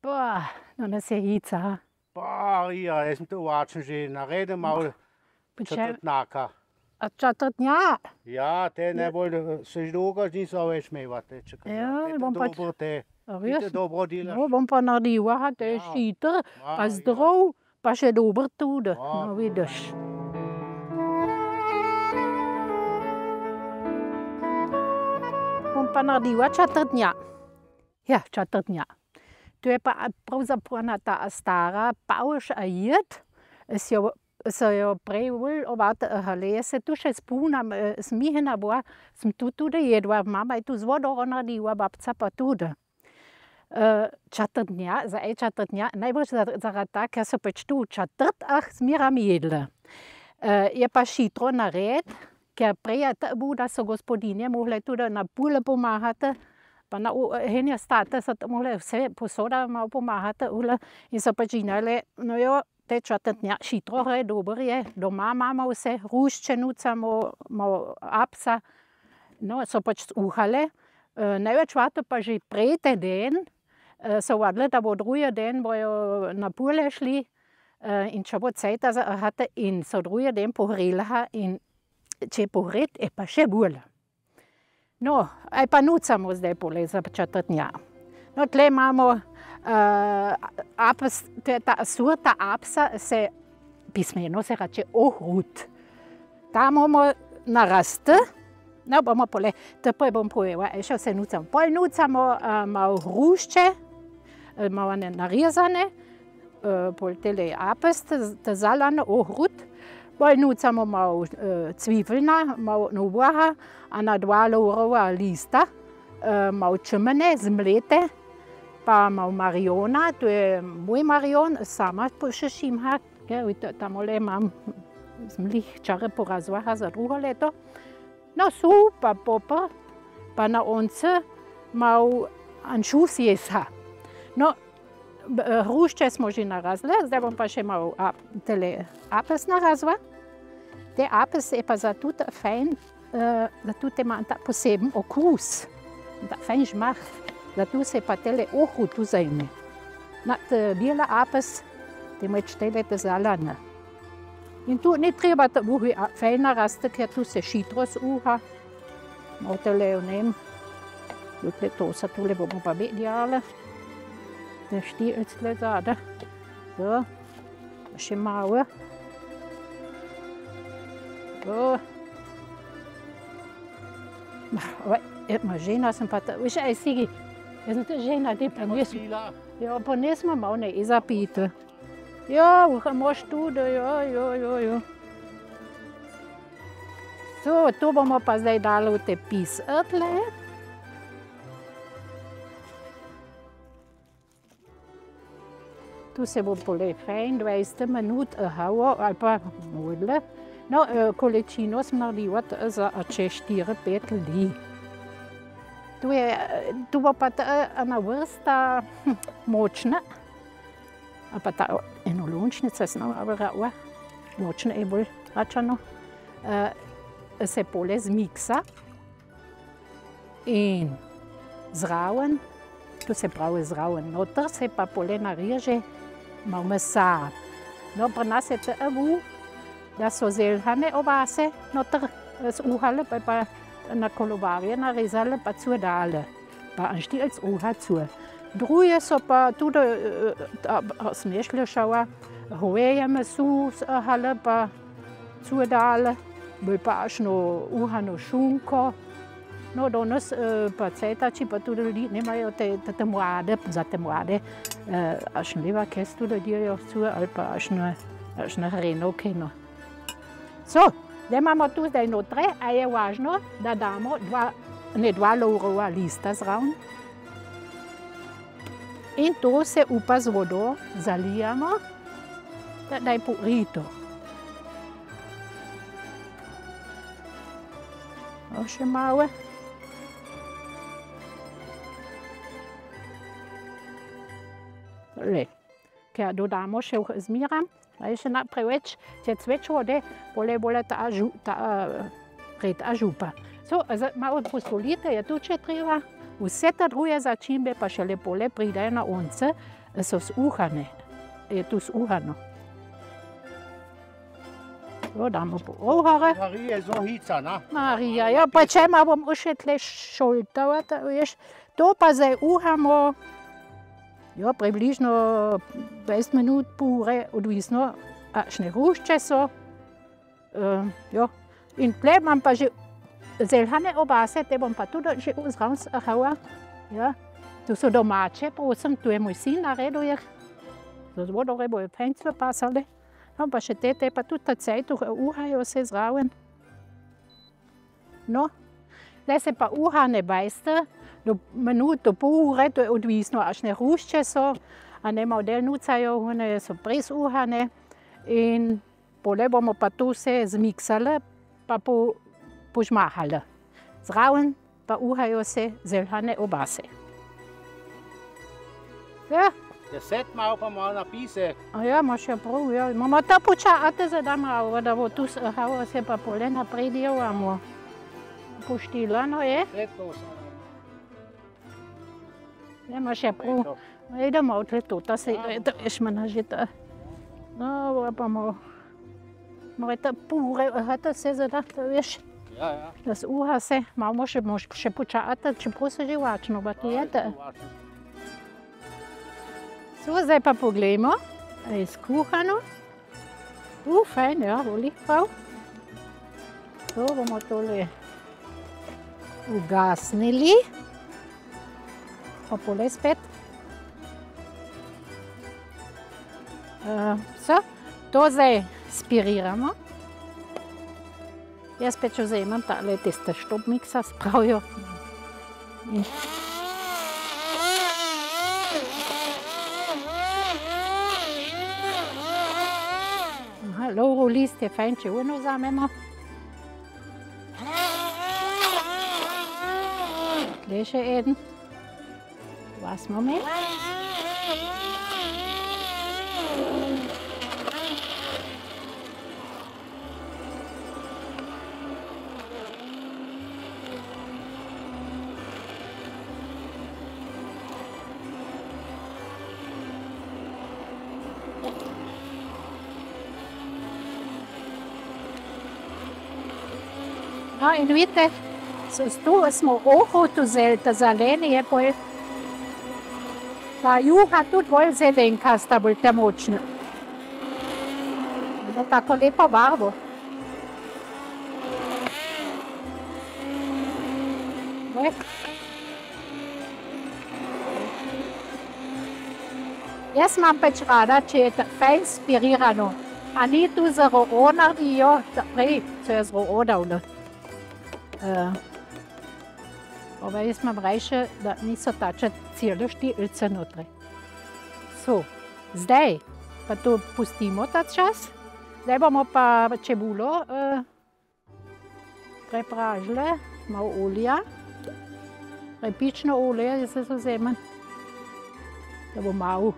Pa, no ne se hica. Pa, ja, jaz sem to vačen že naredil malo četrtnaka. A četrtnja? Ja, te najbolj se dolgo niso več imevate. Ja, bom pa... Dobro te. Res? Ti dobro delaš. No, bom pa naredila, te je šiter, pa zdrav, pa še dober tudi. No, vidiš. Bom pa naredila četrtnja. Ja, četrtnja. To je pa pravzaprav ena ta stara pavš jed, so jo prej jaz se tu še spomnim, smihna bila, sem tu tudi jedla, mama je tu z vodo naredila, babca pa tudi. Četrtnja, četrtnja, najbolj zaradi tega, ker so pač tu v četrtah zmeraj jedli. Je pa šitro narediti, ker prej je bilo, da so gospodinje mogle tudi na pule pomagati, pa na ene state so mogle vse posoda malo pomagati in so pač žinali, no jo, te četrtnja šitro je, dober je, doma imamo vse, hrušče nucamo, malo apsa, no, so pač skuhali. Največ vate pa že prejte den, so vedeli, da bo drugi den bojo na pule šli in če bo cajt in so drugi den pogreli in če je pogret, je pa še bolj. No, aj pa nucamo zdaj pole za četrtnja. No, tle imamo apes, ta sorta apsa se, pismeno se reče ohrut. Ta imamo narasti, no, bomo pole, teprve bom povedala, še vse nucamo. Pol nucamo malo hrušče, malo narezane, pol tele apes, te zalane ohrut. Pol nucamo malo cvivelna, malo novaha, a na 2 laurova lista, malo čemene zmlete, pa malo mariona, to je moj marion, sama pošešim, tamole imam zmlih čare porazvaha za drugo leto. No, sol, pa poper, pa na once malo anšus jesa. No, hrušče smo že narazili, zdaj bom pa še malo tele apes narazila. Te apes je pa zato fajn, zato ima ta poseben okus, ta fajn žmah, zato se pa tele ohrut vzajme. Na te bijela apes, te moč tele te zalane. In tu ni treba ta buhi fajn narasti, ker tu se šitro zuha. No, tele, ne vem, tukaj to se tule bomo pa bedjale. Te štircele zade. So, še malo. Ma žena sem pa, veš, aj Sigi, jaz sem te žena, ti pa nismo. Ja, pa nismo malo ne zapiti. Ja, moš tudi, jo. So, to bomo pa zdaj dali v te pisartle. Tu se bo pole fajn 20 minut havo ali pa modle. No, količino sem naredila za 4-5 ljudi. Tu bo pa ena vrsta močna, ali pa ta enolončnica, sem nabrala, močna je bolj račeno, se pole zmiksa in zraven, tu se pravi zraven noter, se pa pole nareže malo mesa. No, pri nas je to da so zelhane ovase noter zuhale, pa na kolobarje narezale, pa dale, pa en štilc zu. Druge so pa tudi, sem je šlišala, hoveje meso zuhale, pa dale, bolj pa ašno uhano šunko. No, danes pa cajtači, pa tudi ljudi nemajo te mlade, za te mlade, ašno leva kesto ljudje ali pa ašno hrenovke, no. So, zdaj imamo tu zdaj notre, a je važno, da damo 2 laurova lista zraven. In to se upa z vodo zalijamo, da je porito. No, še malo. Ker dodamo še zmeram. Še preveč, če je več vode, bolje ta župa. So, malo posolite je tu, če treba. Vse te druge začimbe pa še lepo pridejo na once, so zúhane. Je tu zúhano. Jo, damo po ohare. Maria je zo hica, na? Marija, ja, pa če ma bom še tle šoltavati, veš. To pa zdaj uhamo, ja, približno 20 minut, pol ure, odvisno, kakšne hrušče so. Ja. In tle imam pa že zelhane obase, te bom pa tudi že zraven zahvala. Ja. Tu so domače, prosim, tu je moj sin naredil jih. To zelo dobre bojo fajn pasali. No, pa še te pa tudi ta cajtuh uhajo se zraven. No, zdaj se pa uhane bajste, do minuto, pol ure, to je odvisno, kakšne hrušče so, a ne model nucajo, one so pres uhane. In pole bomo pa to vse zmiksali, pa požmahali. Zraven pa uhajo se zelhane obase. Ja. 10 malo pa malo napisek. A ja, imaš ja prav, ja. Imamo ta počakati, da malo, da bo tu se pa pole naprej delamo. Poštilano je. Ja, imaš ja prav. Idemo odle tota se, da veš me nažita. No, pa malo. Morate pol ure uhati se, da veš. Ja, ja. Da se uha se, malo še počakati, čeprav se že vačno, pa tu jete. So, zdaj pa poglejmo, je skuhano. Fajn, ja, voli prav. To bomo tole ugasnili. Pa pole spet. So, to zdaj spiriramo. Jaz spet še vzamem tale tiste štopmiksa, spravijo. Lovo list je fajn, če ono vzamemo. Tle še eden. Dva smo imeli. No, in vidite, tu smo ohot vzeli, ta zeleni je bolj, ta juha tudi bolj zelenkasta, bolj ta močna. Ima tako lepo barvo. Jaz imam pač rada, če je fajn spirirano. A ni tu z roonardijo, prej so je z roonavno. Aber jaz imam rajše, da niso tače cele štilce notri. So, zdaj pa to pustimo ta čas. Zdaj bomo pa čebulo prepražili, malo olja. Repično olje, jaz se vzamem, da bo malo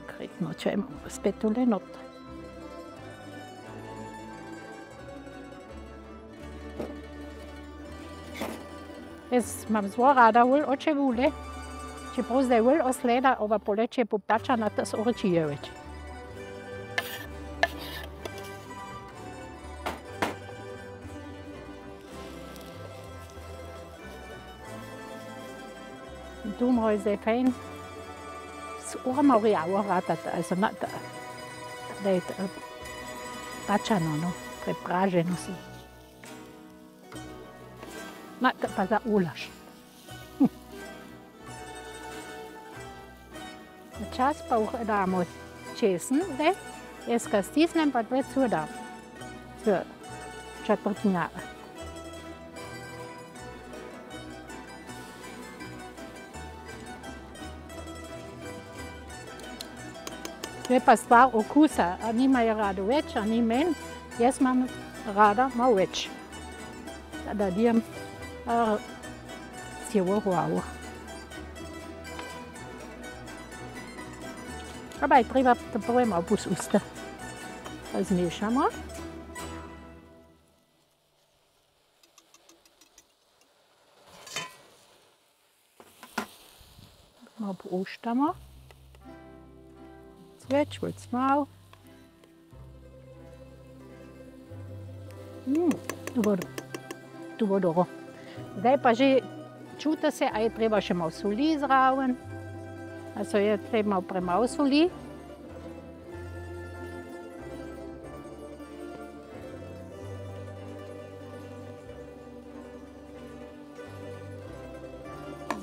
konkretno, če imamo spet tole noter. Jaz imam zelo rada olj od čebule, čeprav zdaj olj osleda, ova poleče je popačana, to so orečije več. In tu mora zdaj fajn s urama rjavo ratati, also da je pačano, no, prepraženo si. Pa za ulaš. Čas pa damo česen, jaz ga stisnem, pa dve cudam. Četvrtnjaka. To je pa stvar okusa, a nimajo rado več, a ni meni. Jaz imam rada malo več. Da dajem celo glavo. Pa je treba prvo malo posustiti. Zmešamo. Malo pouštamo. Več malo. Tu bo dobro. Zdaj pa že čuti se, a je treba še malo soli zraven. Also je treba malo premalo soli.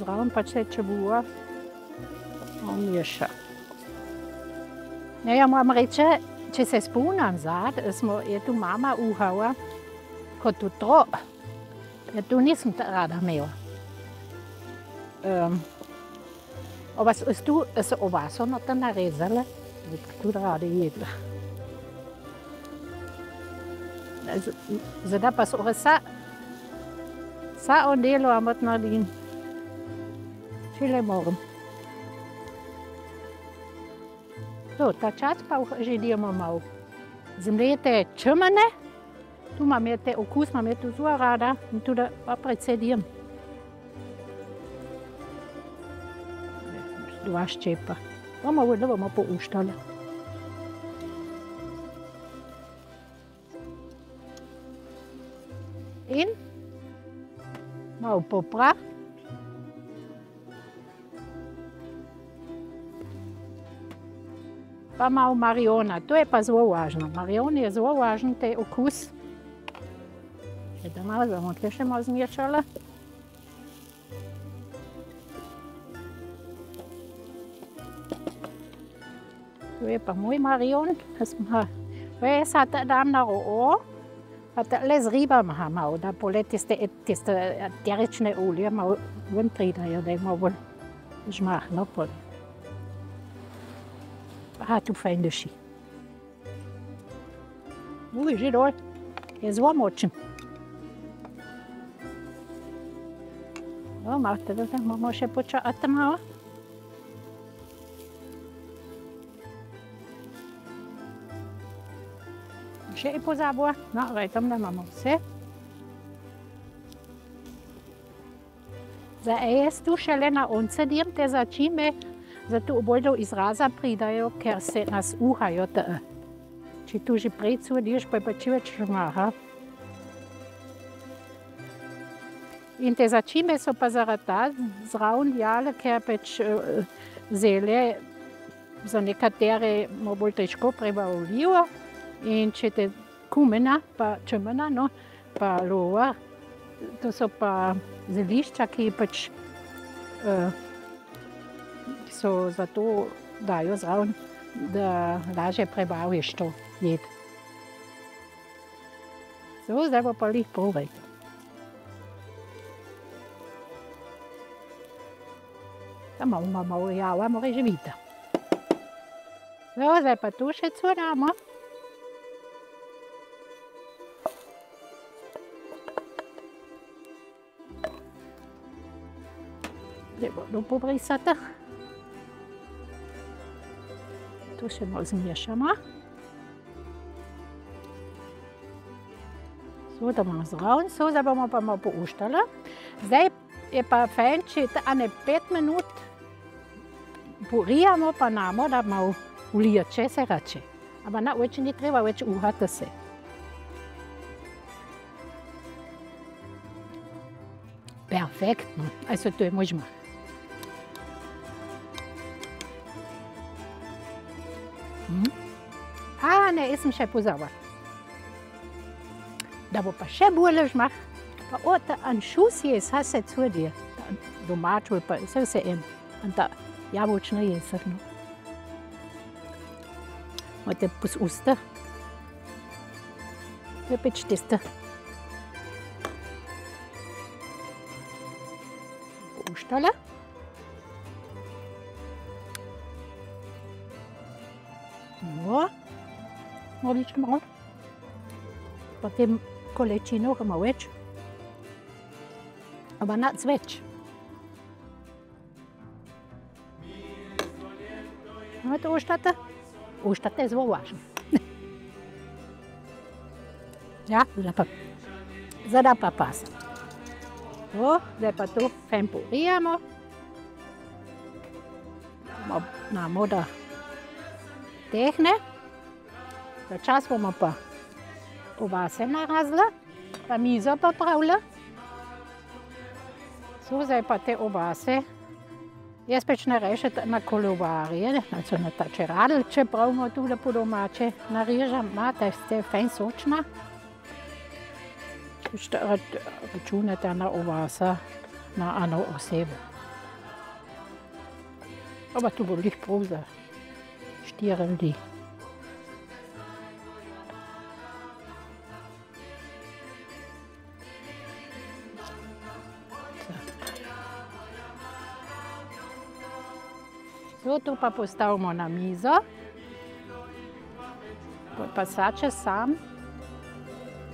Zraven pa še čebula. Miješa. Ja, moram reči, če se spomnim zad, je tu mama uhala kot otrok. Ja, tu nisem rada imela. So ovaso na to narezala, tudi rada jedla. Zdaj pa so vsa ondelo amat naredim. Čile moram. Ta čas pa že delamo malo zmlete črmene. Tu imam te okus, imam tu zelo rada in tudi pa predsedim. Dva ščepa. Bomo pouštali. In malo popra. Pa malo mariona, to je pa zelo važno. Marion je zelo važen, te okus. Da malo bomo tukaj še malo zmešala. To je pa moj marion. Jaz dam na ro'o, pa le z ribami malo, da pole tiste eterične olje malo ven pridajo, da je malo bolj žmahno. Tu fajn duši. Že dol, je zelo močen. Malo tega moramo še počakati malo. Še je pozabila. No, tam da imamo vse. Zdaj jaz tu šele na once diram te začimbe, zato bolj do izraza pridajo, ker se nas uhajo. Če tu že predsvodiš, pa je pa če več žmaha. In te začimbe so pa zaradi ta zraven jale, ker pač zele za nekatere malo bolj težko treba olivo. In če te kumena, pa čemena, pa lova, to so pa zelišča, ki pač so zato dajo zraven, da lažje prebaviš to jed. Zdaj bo pa lih povej. Tam malo java, mora že videti. Zdaj pa tu še damo. Zdaj bodo pobrisati. Tu še malo zmešamo. Da bomo zraven, zdaj bomo pa malo pouštali. Zdaj je pa fajn, če 5 minut porijamo pa namo, da malo ulijače se rače. Ampak več ni treba več uhati se. Perfektno, to je moj žmah. Ne, jaz sem še pozabila. Da bo pa še bolj žmah. Pa ta anšus je, se cudi. Domač pa vse en. Ta jabolčna jesr. Imate pos usta. To je pač tiste. Pouštala. Odlično malo. Potem kolečino malo več. Ampak nac več. Imate uštate? Uštate je zelo važno. Ja, zdaj pa pas. Zdaj pa to fajn porijamo. Damo da tehne. Za čas bomo pa obase narazili, pa mizo popravili. Zdaj pa te obase, jaz pač narežem na kolobarje, also na tače radl, čeprav imamo tudi po domače narežem, da ste fajn sočna. Računate na obasa na eno osebo. Pa tu bo lih prav za 4 ljudi. To pa postavimo na mizo, pa sače sam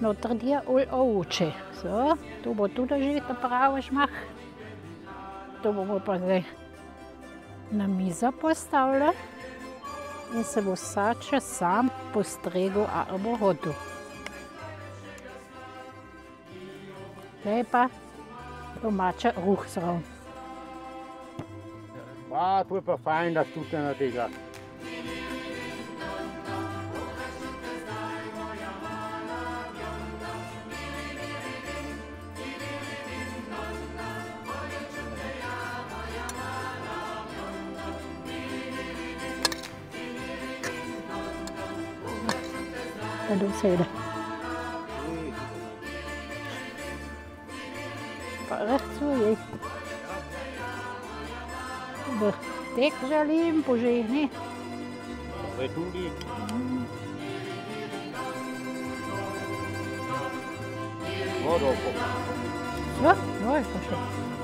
notr dir ovuče. To bo tudi že ta pravi šmah. To bomo pa zdaj na mizo postavili in se bo sače sam postregel, a bo hotel. Zdaj pa domače ruh zraven. To je pa fajn, da stute na tega. Da dosede. Pa recht so je. Tek želim, požehni. Zdaj tudi. Dobro. Ja, pa še.